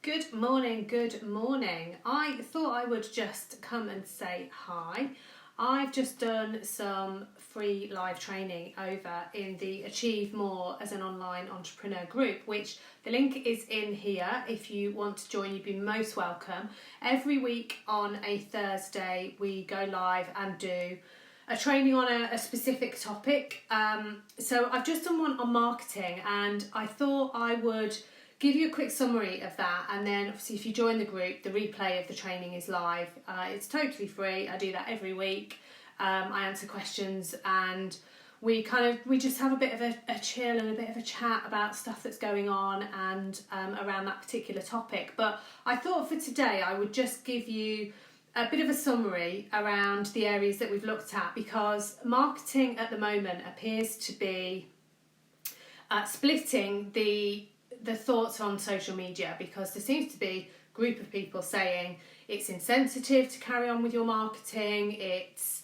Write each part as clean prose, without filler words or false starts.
Good morning, good morning. I thought I would just come and say hi. I've just done some free live training over in the Achieve More as an online entrepreneur group, which the link is in here. If you want to join, you'd be most welcome. Every week on a Thursday, we go live and do a training on a specific topic. So I've just done one on marketing, and I thought I would give you a quick summary of that, and then obviously if you join the group, the replay of the training is live. It's totally free. I do that every week. I answer questions, and we just have a bit of a chill and a bit of a chat about stuff that's going on and around that particular topic. But I thought for today I would just give you a bit of a summary around the areas that we've looked at, because marketing at the moment appears to be splitting the thoughts on social media, because there seems to be a group of people saying it's insensitive to carry on with your marketing, it's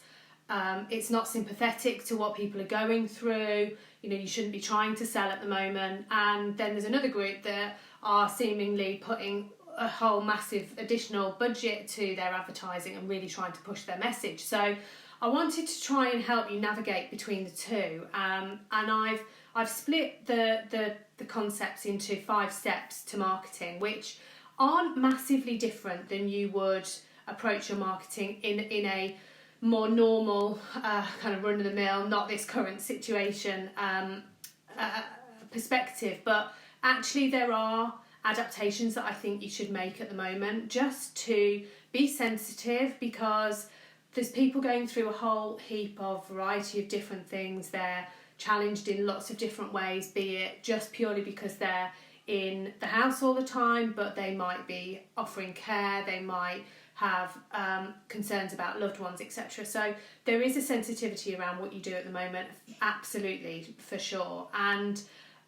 not sympathetic to what people are going through, you shouldn't be trying to sell at the moment. And then there's another group that are seemingly putting a whole massive additional budget to their advertising and really trying to push their message. So I wanted to try and help you navigate between the two, and I've split the concepts into 5 steps to marketing, which aren't massively different than you would approach your marketing in a more normal kind of run-of-the-mill, not this current situation perspective. But actually there are adaptations that I think you should make at the moment, just to be sensitive, because there's people going through a whole heap of variety of different things. They're challenged in lots of different ways, be it just purely because they're in the house all the time, but they might be offering care, they might have concerns about loved ones, etc. So there is a sensitivity around what you do at the moment, absolutely, for sure. And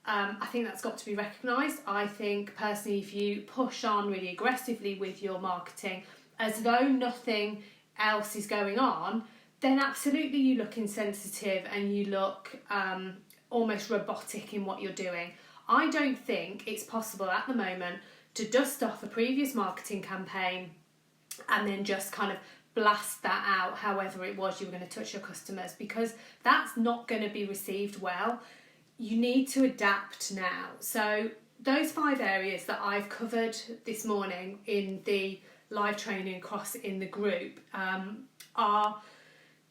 I think that's got to be recognised. I think personally, if you push on really aggressively with your marketing as though nothing else is going on, then absolutely you look insensitive and you look almost robotic in what you're doing. I don't think it's possible at the moment to dust off a previous marketing campaign and then just kind of blast that out however it was you were going to touch your customers, because that's not going to be received well. You need to adapt now. So those 5 areas that I've covered this morning in the live training across in the group are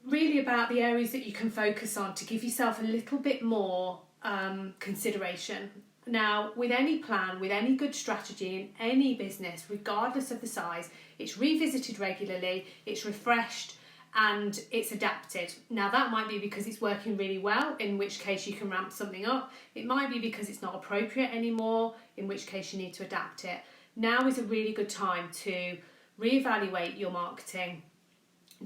really about the areas that you can focus on to give yourself a little bit more consideration. Now, with any plan, with any good strategy in any business, regardless of the size, it's revisited regularly, it's refreshed, and it's adapted. Now, that might be because it's working really well, in which case you can ramp something up. It might be because it's not appropriate anymore, in which case you need to adapt it. Now is a really good time to reevaluate your marketing,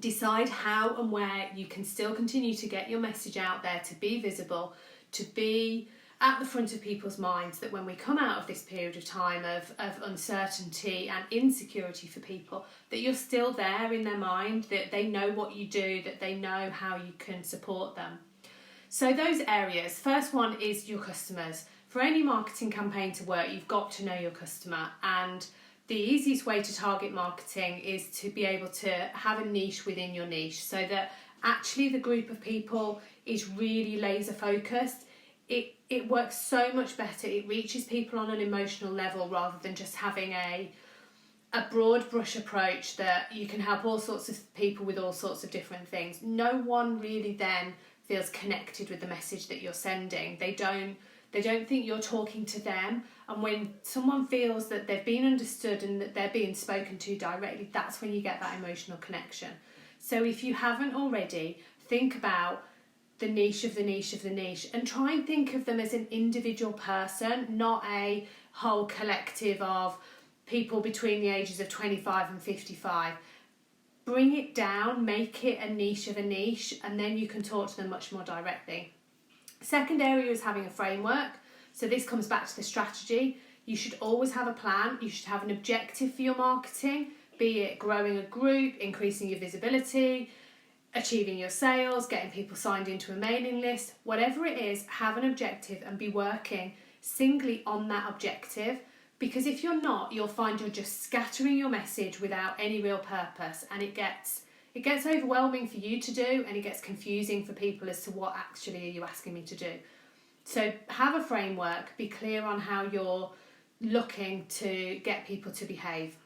decide how and where you can still continue to get your message out there, to be visible, to be at the front of people's minds, that when we come out of this period of time of uncertainty and insecurity for people, that you're still there in their mind, that they know what you do, that they know how you can support them. So those areas, first one is your customers. For any marketing campaign to work, you've got to know your customer, and the easiest way to target marketing is to be able to have a niche within your niche, so that actually the group of people is really laser focused. It works so much better. It reaches people on an emotional level rather than just having a broad brush approach that you can help all sorts of people with all sorts of different things. No one really then feels connected with the message that you're sending. They don't think you're talking to them. And when someone feels that they've been understood and that they're being spoken to directly, that's when you get that emotional connection. So if you haven't already, think about the niche of the niche of the niche, and try and think of them as an individual person, not a whole collective of people between the ages of 25 and 55. Bring it down, make it a niche of a niche, and then you can talk to them much more directly. Second area is having a framework. So this comes back to the strategy. You should always have a plan. You should have an objective for your marketing, be it growing a group, increasing your visibility, achieving your sales, getting people signed into a mailing list. Whatever it is, have an objective and be working singly on that objective Because if you're not, you'll find you're just scattering your message without any real purpose, and it gets overwhelming for you to do, and it gets confusing for people as to what actually are you asking me to do. So have a framework, be clear on how you're looking to get people to behave.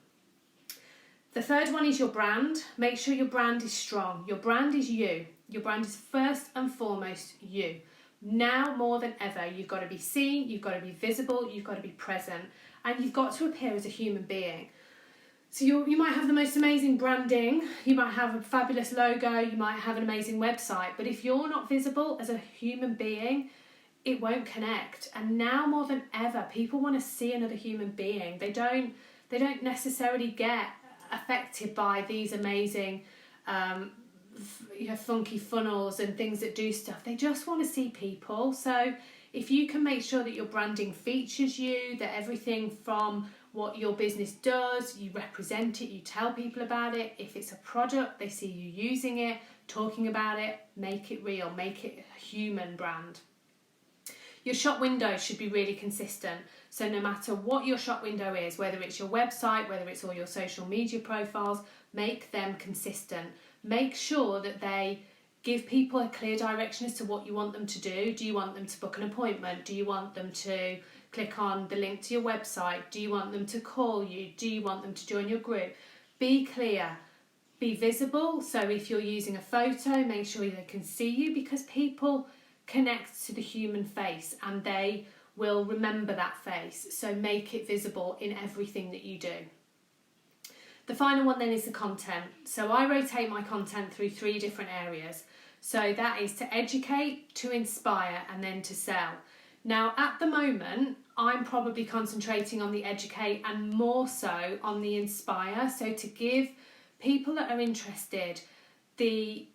The third one is your brand. Make sure your brand is strong. Your brand is you. Your brand is first and foremost you. Now more than ever, you've got to be seen, you've got to be visible, you've got to be present, and you've got to appear as a human being. So you might have the most amazing branding, you might have a fabulous logo, you might have an amazing website, but if you're not visible as a human being, it won't connect. And now more than ever, people want to see another human being. They don't necessarily get affected by these amazing funky funnels and things that do stuff. They just want to see people. So if you can make sure that your branding features you, that everything from what your business does, you represent it, you tell people about it. If it's a product, they see you using it, talking about it, make it real, make it a human brand. Your shop window should be really consistent. So no matter what your shop window is, whether it's your website, whether it's all your social media profiles, make them consistent. Make sure that they give people a clear direction as to what you want them to do. Do you want them to book an appointment? Do you want them to click on the link to your website? Do you want them to call you? Do you want them to join your group? Be clear, be visible. So if you're using a photo, make sure they can see you, because people connect to the human face and they will remember that face. So make it visible in everything that you do. The final one then is the content. So I rotate my content through 3 different areas. So that is to educate, to inspire, and then to sell. Now at the moment, I'm probably concentrating on the educate and more so on the inspire. So to give people that are interested the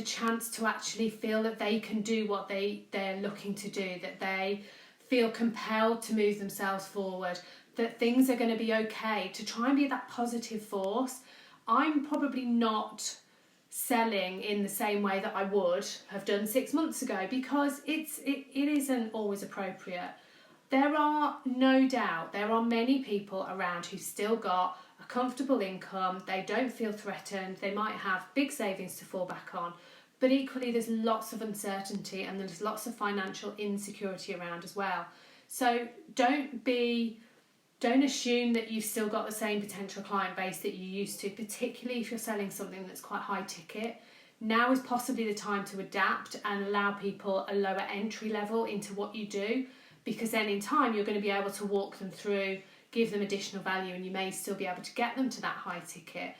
chance to actually feel that they can do what they're looking to do, that they feel compelled to move themselves forward, that things are going to be okay, to try and be that positive force. I'm probably not selling in the same way that I would have done 6 months ago, because it isn't always appropriate. There are no doubt, there are many people around who've still got a comfortable income, they don't feel threatened, they might have big savings to fall back on, but equally there's lots of uncertainty and there's lots of financial insecurity around as well. So don't assume that you've still got the same potential client base that you used to, particularly if you're selling something that's quite high ticket. Now is possibly the time to adapt and allow people a lower entry level into what you do, because then in time you're going to be able to walk them through, give them additional value, and you may still be able to get them to that high ticket.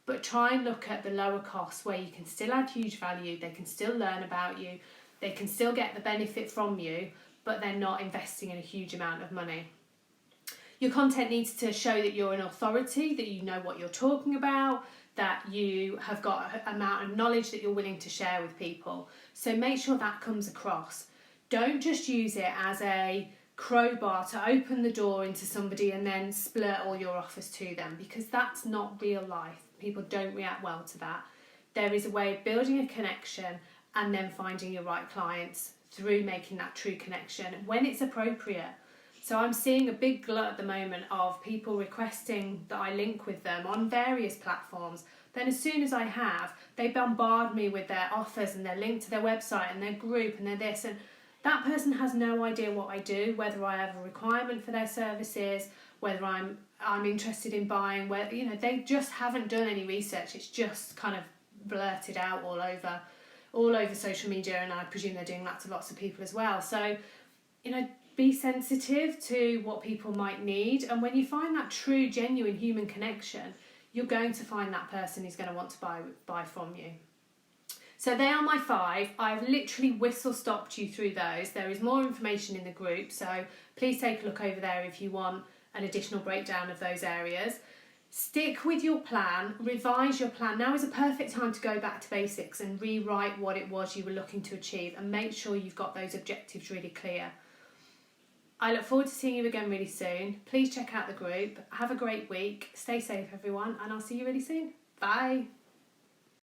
But try and look at the lower costs where you can still add huge value, they can still learn about you, they can still get the benefit from you, but they're not investing in a huge amount of money. Your content needs to show that you're an authority, that you know what you're talking about, that you have got an amount of knowledge that you're willing to share with people. So make sure that comes across. Don't just use it as a crowbar to open the door into somebody and then splurt all your offers to them, because that's not real life. People don't react well to that. There is a way of building a connection and then finding your right clients through making that true connection when it's appropriate. So I'm seeing a big glut at the moment of people requesting that I link with them on various platforms. Then as soon as I have, they bombard me with their offers and their link to their website and their group and their this, and that person has no idea what I do, whether I have a requirement for their services, whether I'm interested in buying, where they just haven't done any research. It's just kind of blurted out all over social media, and I presume they're doing that to lots of people as well. So, be sensitive to what people might need, and when you find that true, genuine human connection, you're going to find that person who's going to want to buy from you. So they are my 5. I've literally whistle-stopped you through those. There is more information in the group, so please take a look over there if you want an additional breakdown of those areas. Stick with your plan, revise your plan. Now is a perfect time to go back to basics and rewrite what it was you were looking to achieve, and make sure you've got those objectives really clear. I look forward to seeing you again really soon. Please check out the group. Have a great week. Stay safe, everyone, and I'll see you really soon. Bye.